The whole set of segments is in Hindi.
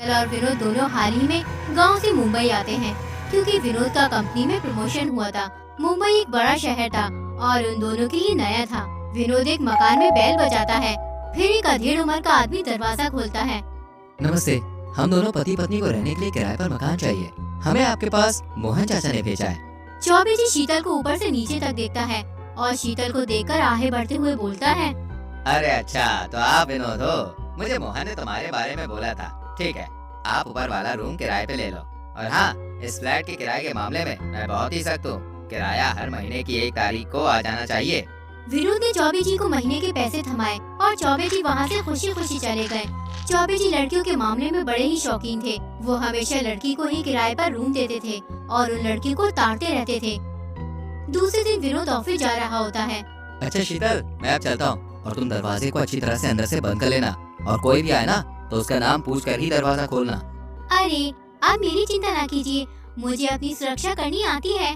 शीतल और विनोद दोनों हाल ही में गांव से मुंबई आते हैं क्योंकि विनोद का कंपनी में प्रमोशन हुआ था। मुंबई एक बड़ा शहर था और उन दोनों के लिए नया था। विनोद एक मकान में बेल बजाता है, फिर एक अधेड़ उम्र का आदमी दरवाजा खोलता है। नमस्ते, हम दोनों पति पत्नी को रहने के लिए किराए पर मकान चाहिए। हमें आपके पास मोहन चाचा ने भेजा है। चौबे जी शीतल को ऊपर से नीचे तक देखता है और शीतल को देखकर आगे बढ़ते हुए बोलता है, अरे अच्छा, तो आप विनोद हो। मुझे मोहन ने तुम्हारे बारे में बोला था। ठीक है, आप ऊपर वाला रूम किराए पे ले लो। और हाँ, इस फ्लैट के किराए के मामले में मैं बहुत ही सख्त हूँ। किराया हर महीने की 1 तारीख को आ जाना चाहिए। विनोद ने चौबे जी को महीने के पैसे थमाए और चौबे जी वहाँ से खुशी खुशी चले गए। चौबे जी लड़कियों के मामले में बड़े ही शौकीन थे। वो हमेशा लड़की को ही किराए पर रूम देते थे और उन लड़की को ताड़ते रहते थे। दूसरे दिन विनोद ऑफिस जा रहा होता है। अच्छा शीतल, मैं अब चलता हूँ और तुम दरवाजे को अच्छी तरह से अंदर से बंद कर लेना। और कोई भी आए ना तो उसका नाम पूछ कर ही दरवाजा खोलना। अरे, आप मेरी चिंता ना कीजिए, मुझे अपनी सुरक्षा करनी आती है।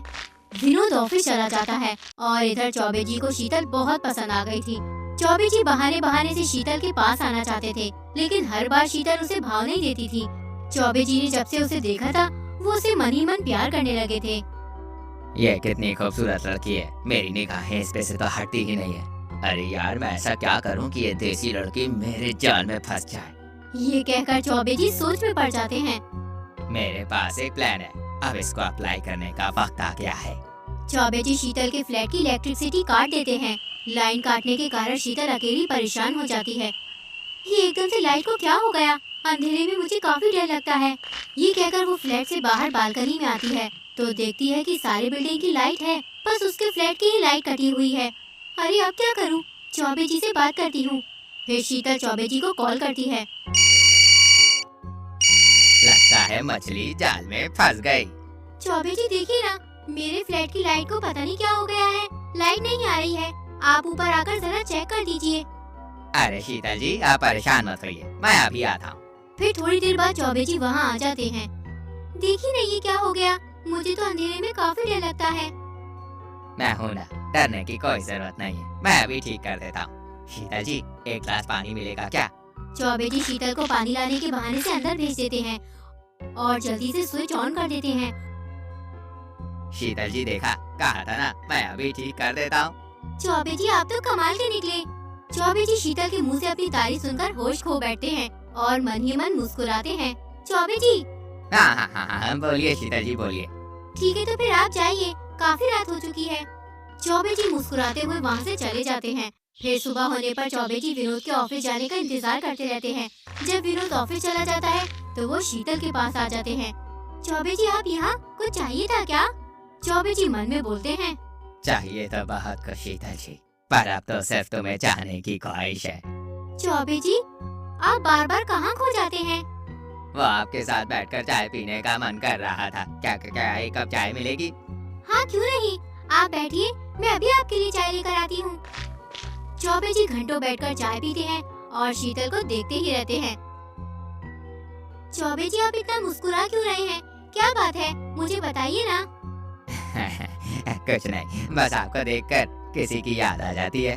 विनोद ऑफिस चला जाता है और इधर चौबे जी को शीतल बहुत पसंद आ गई थी। चौबे जी बहाने बहाने से शीतल के पास आना चाहते थे, लेकिन हर बार शीतल उसे भाव नहीं देती थी। चौबे जी ने जब से उसे देखा था, वो उसे मन ही मन प्यार करने लगे थे। ये कितनी खूबसूरत लड़की है, मेरी निगाहें इस पे से तो हटती ही नहीं है। अरे यार, मैं ऐसा क्या करूं कि ये देसी लड़की मेरे जाल में फंस जाए। ये कहकर चौबे जी सोच में पड़ जाते हैं। मेरे पास एक प्लान है, अब इसको अप्लाई करने का वक्त आ गया है। चौबे जी शीतल के फ्लैट की इलेक्ट्रिसिटी काट देते हैं। लाइन काटने के कारण शीतल अकेली परेशान हो जाती है। ये एकदम से लाइट को क्या हो गया? अंधेरे में मुझे काफी डर लगता है। ये कहकर वो फ्लैट से बाहर बालकनी में आती है तो देखती है कि सारी बिल्डिंग की लाइट है, बस उसके फ्लैट की ही लाइट कटी हुई है। अरे अब क्या करूं? चौबे जी से बात करती हूँ। फिर शीतल चौबे जी को कॉल करती है। लगता है मछली जाल में फंस गई। चौबे जी देखिए ना, मेरे फ्लैट की लाइट को पता नहीं क्या हो गया है, लाइट नहीं आ रही है। आप ऊपर आकर जरा चेक कर दीजिए। अरे शीतल जी, आप परेशान मत होइए, मैं अभी आता हूँ। फिर थोड़ी देर बाद चौबे जी वहाँ आ जाते हैं। देखिए ना, ये क्या हो गया? मुझे तो अंधेरे में काफी डर लगता है। मैं हूँ ना, डरने की कोई जरूरत नहीं है, मैं अभी ठीक कर देता हूँ। शीतल जी, 1 गिलास पानी मिलेगा क्या? चौबे जी शीतल को पानी लाने के बहाने से अंदर भेज देते हैं और जल्दी से स्विच ऑन कर देते हैं। शीतल जी, देखा, कहा था ना, मैं अभी ठीक कर देता हूँ। चौबे जी आप तो कमाल के निकले। चौबे जी शीतल के मुंह से अपनी तारीफ सुनकर होश खो बैठते हैं और मन ही मन मुस्कुराते हैं। चौबे जी, हाँ, बोलिए शीतल जी, बोलिए। ठीक है तो फिर आप जाइए, काफी रात हो चुकी है। चौबे जी मुस्कुराते हुए वहाँ से चले जाते हैं। फिर सुबह होने पर चौबे जी विनोद के ऑफिस जाने का इंतजार करते रहते हैं। जब विनोद ऑफिस चला जाता है तो वो शीतल के पास आ जाते हैं। चौबे जी आप यहाँ, कुछ चाहिए था क्या? चौबे जी मन में बोलते हैं। चाहिए तो बहुत कुछ शीतल जी, पर अब तो सिर्फ तुम्हें चाहने की ख्वाहिश है। चौबे जी आप बार बार कहाँ खो जाते हैं? वो आपके साथ बैठकर चाय पीने का मन कर रहा था। क्या 1 कप चाय मिलेगी? हाँ क्यों नहीं, आप बैठिए, मैं अभी आपके लिए चाय लेकर आती हूँ। चौबे जी घंटों बैठकर चाय पीते हैं और शीतल को देखते ही रहते हैं। चौबे जी आप इतना मुस्कुरा क्यों रहे हैं? क्या बात है, मुझे बताइए ना। कुछ नहीं, बस आपको देखकर किसी की याद आ जाती है।